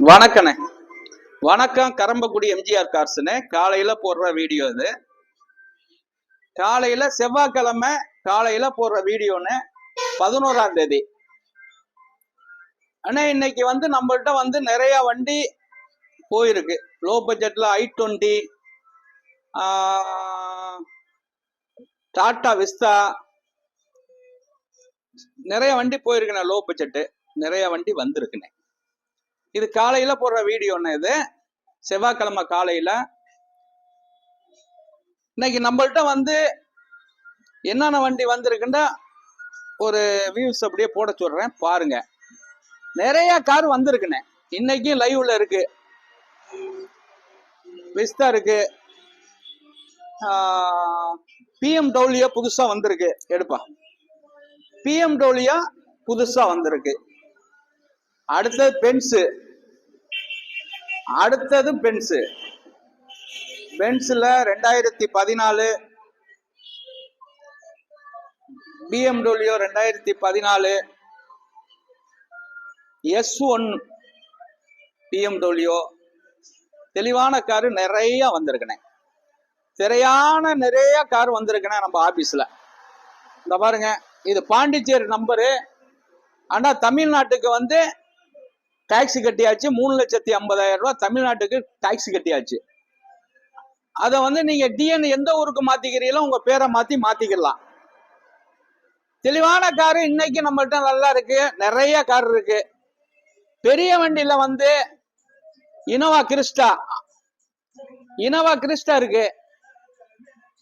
வணக்கண்ணே. வணக்கம். கரம்பக்குடி எம்ஜிஆர் கார்ஸ்னு காலையில போடுற வீடியோ இது. காலையில செவ்வாய்க்கிழமை காலையில போடுற வீடியோன்னு 11ஆம் தேதி. ஆனா இன்னைக்கு நம்மள்ட்ட நிறைய வண்டி போயிருக்கு. லோ பட்ஜெட்ல i20, டாடா விஸ்தா, நிறைய வண்டி போயிருக்குண்ணே. லோ பட்ஜெட்டு நிறைய வண்டி வந்திருக்குண்ணே. இது காலையில போடுற வீடியோன்னு. இது செவ்வாய்க்கிழமை காலையில. இன்னைக்கு நம்மள்ட்ட என்னென்ன வண்டி வந்திருக்குன்னா ஒரு வியூஸ் அப்படியே போட சொல்றேன் பாருங்க. நிறைய கார் வந்திருக்குண்ணே. இன்னைக்கும் லைவ்ல இருக்கு. விஸ்தா இருக்கு, BMW புதுசா வந்திருக்கு. எடுப்பா, BMW புதுசா வந்திருக்கு. அடுத்தது பென்ஸு, அடுத்தது பென்ஸு. பென்ஸ்ல 2014, BMW 2014, S1 BMW. தெளிவான காரு நிறைய வந்திருக்குண்ணே. நிறைய கார் வந்திருக்குண்ணே நம்ம ஆபீஸ்ல. இந்த பாருங்க, இது பாண்டிச்சேரி நம்பரு. ஆனா தமிழ்நாட்டுக்கு டாக்ஸி கட்டியாச்சு. 3,50,000 ரூபாய் தமிழ்நாட்டுக்கு டாக்ஸி கட்டியாச்சு. அதை நீங்க டிஎன் எந்த ஊருக்கு மாத்திக்கிறீங்களோ உங்க பேரை மாத்திக்கலாம். தெளிவான காரு இன்னைக்கு நம்மள்ட்ட நல்லா இருக்கு. நிறைய கார் இருக்கு. பெரிய வண்டியில இனோவா கிறிஸ்டா இருக்கு.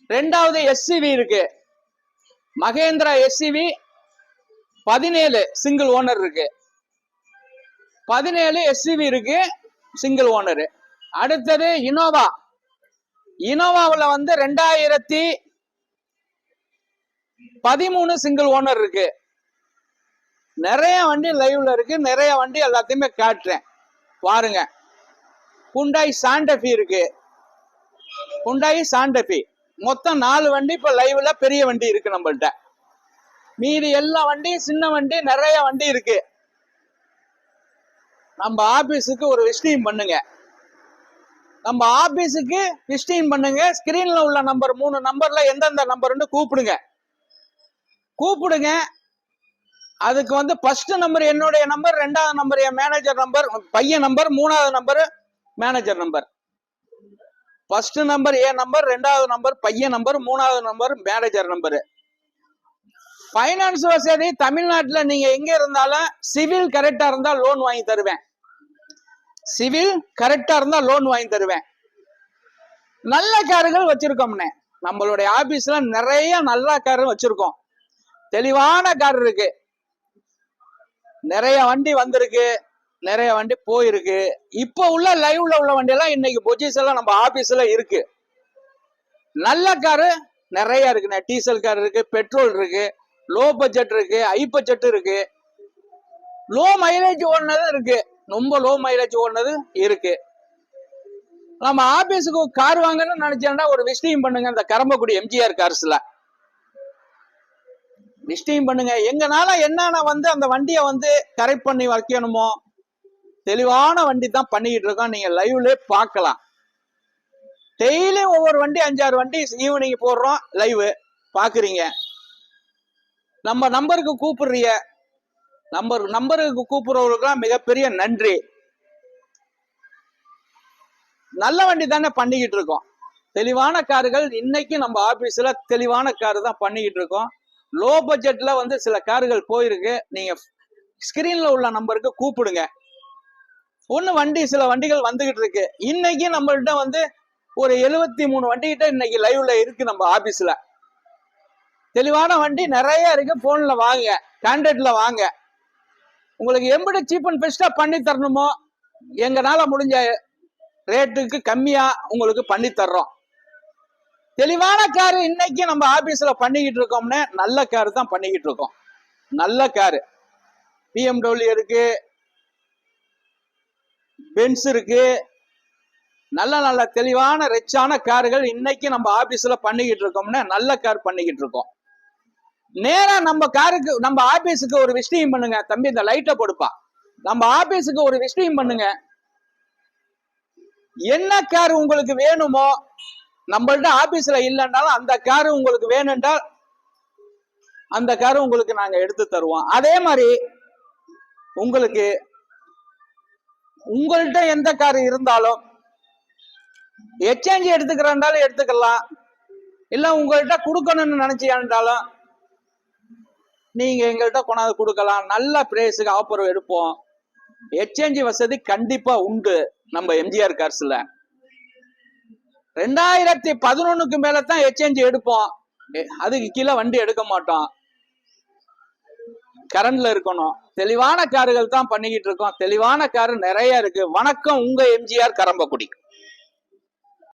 ரெண்டாவது எஸ்சிவி இருக்கு. மகேந்திரா எஸ்சிவி 17 சிங்கிள் ஓனர் இருக்கு. 17 எஸ்சிவி இருக்கு, சிங்கிள் ஓனர். அடுத்தது இனோவாவில் 2013 சிங்கிள் ஓனர் இருக்கு. நிறைய வண்டி லைவ்ல இருக்கு. நிறைய வண்டி எல்லாத்தையுமே காட்டுறேன் பாருங்க. ஹுண்டாய் சாண்டஃபி இருக்கு. ஹுண்டாய் சாண்டஃபி மொத்தம் 4 வண்டி இப்ப லைவ்ல பெரிய வண்டி இருக்கு நம்மள்ட்ட. மீதி எல்லா வண்டியும் சின்ன வண்டி, நிறைய வண்டி இருக்கு. நம்ம ஆபீஸுக்கு ஒரு விசிட்டிங் பண்ணுங்க. நம்ம ஆபீஸுக்கு விசிட்டிங் பண்ணுங்க. ஸ்கிரீன்ல உள்ள நம்பர் 3 நம்பர்ல எந்தெந்த நம்பர்னு கூப்பிடுங்க. அதுக்கு ஃபர்ஸ்ட் நம்பர் என்னுடைய நம்பர், 2வது நம்பர் என் மேனேஜர் நம்பர், பையன் நம்பர், 3வது number manager number. First number என் நம்பர், 2வது நம்பர் பையன் நம்பர், 3வது நம்பர் மேனேஜர் நம்பர். பைனான்ஸ் வசதி தமிழ்நாட்டுல நீங்க எங்க இருந்தாலும் சிவில் கரெக்டா இருந்தா லோன் வாங்கி தருவேன். சிவில் கரெக்டா இருந்தா லோன் வாங்கி தருவேன். நல்ல கார்கள் வச்சிருக்கோம்னே. நம்மளுடைய ஆபீஸ்ல நிறைய நல்ல கார் வச்சிருக்கோம். தெளிவான கார் இருக்கு. நிறைய வண்டி வந்திருக்கு, நிறைய வண்டி போயிருக்கு. இப்ப உள்ள லைவ்ல உள்ள வண்டி எல்லாம் இன்னைக்கு பொசிஷன்ல நம்ம ஆபீஸ்ல இருக்கு. நல்ல காரு நிறைய இருக்குண்ணே. டீசல் கார் இருக்கு, பெட்ரோல் இருக்கு, லோ பட்ஜெட் இருக்கு, ஹை பட்ஜெட் இருக்கு, லோ மைலேஜ் ஓடுனது இருக்கு, ரொம்ப லோ மைலேஜ் ஓடுனது இருக்கு. நம்ம ஆபீஸுக்கு கார் வாங்கணும்னு நினைச்சேன்னா ஒரு விசிட்டிங் பண்ணுங்க. இந்த கரம்பக்குடி எம்ஜிஆர் கார்ஸ்ல விசிட்டிங் பண்ணுங்க. எங்கனால என்னென்ன அந்த வண்டியை கரெக்ட் பண்ணி வைக்கணுமோ தெளிவான வண்டி தான் பண்ணிக்கிட்டு இருக்கோம். நீங்க லைவ்ல பார்க்கலாம். டெய்லி ஒவ்வொரு வண்டி 5-6 வண்டி ஈவினிங் போடுறோம். லைவ் பாக்குறீங்க. நம்ம நம்பருக்கு கூப்பிடுறீங்க. நம்பருக்கு கூப்பிடுறவங்களுக்குலாம் மிகப்பெரிய நன்றி. நல்ல வண்டி தானே பண்ணிக்கிட்டு இருக்கோம். தெளிவான கார்கள் இன்னைக்கு நம்ம ஆபீஸ்ல தெளிவான காரு தான் பண்ணிக்கிட்டு இருக்கோம். லோ பட்ஜெட்ல சில கார்கள் போயிருக்கு. நீங்க ஸ்கிரீன்ல உள்ள நம்பருக்கு கூப்பிடுங்க. சில வண்டிகள் வந்துகிட்டு இருக்கு. இன்னைக்கு நம்மள்ட்ட ஒரு 73 வண்டி கிட்ட இன்னைக்கு லைவ்ல இருக்கு நம்ம ஆபீஸ்ல. தெளிவான வண்டி நிறைய இருக்கு. போன்ல வாங்க, கான்டாக்ட்ல வாங்க. உங்களுக்கு எப்படி சீப் அண்ட் பெஸ்டா பண்ணி தரணுமோ எங்கனால முடிஞ்ச ரேட்டுக்கு கம்மியா உங்களுக்கு பண்ணி தர்றோம். தெளிவான காரு இன்னைக்கு நம்ம ஆபீஸ்ல பண்ணிக்கிட்டு இருக்கோம்னு. நல்ல காரு தான் பண்ணிக்கிட்டு இருக்கோம். நல்ல காரு BMW இருக்கு, பென்ஸ் இருக்கு. நல்ல தெளிவான ரிச்சான கார்கள் இன்னைக்கு நம்ம ஆபீஸ்ல பண்ணிக்கிட்டு இருக்கோம்னு. நல்ல கார் பண்ணிக்கிட்டு இருக்கோம். நேரா நம்ம ஆபீஸுக்கு ஒரு விசிட்டிங் பண்ணுங்க. தம்பி இந்த லைட்டை போடுப்பா. நம்ம ஆபீஸுக்கு ஒரு விசிட்டிங் பண்ணுங்க. என்ன கார் உங்களுக்கு வேணுமோ, நம்மள்ட்ட ஆபீஸ்ல இல்லைன்னாலும் அந்த கார் உங்களுக்கு வேணும்ன்றால் அந்த கார் உங்களுக்கு நாங்க எடுத்து தருவோம். அதே மாதிரி உங்களுக்கு உங்கள்கிட்ட எந்த கார் இருந்தாலும் எக்ஸ்சேஞ்ச் எடுத்துக்கிறாண்டாலும் எடுத்துக்கலாம், இல்ல உங்கள்கிட்ட கொடுக்கணும்னு நினைச்சியாண்டாலும் நீங்க எங்கள்கிட்ட கொண்டாந்து கொடுக்கலாம். நல்ல பிரைஸுக்கு ஆஃபர் எடுப்போம். எக்ஸ்சேஞ்ச் வசதி கண்டிப்பா உண்டு நம்ம எம்ஜிஆர் கார்ஸ்ல. 2011க்கு மேலதான் எக்ஸ்சேஞ்ச் எடுப்போம், அதுக்கு கீழே வண்டி எடுக்க மாட்டோம். கரண்ட்ல இருக்கணும். தெளிவான கார்கள் தான் பண்ணிக்கிட்டு இருக்கோம். தெளிவான காரு நிறைய இருக்கு. வணக்கம், உங்க எம்ஜிஆர் கரம்பக்குடி.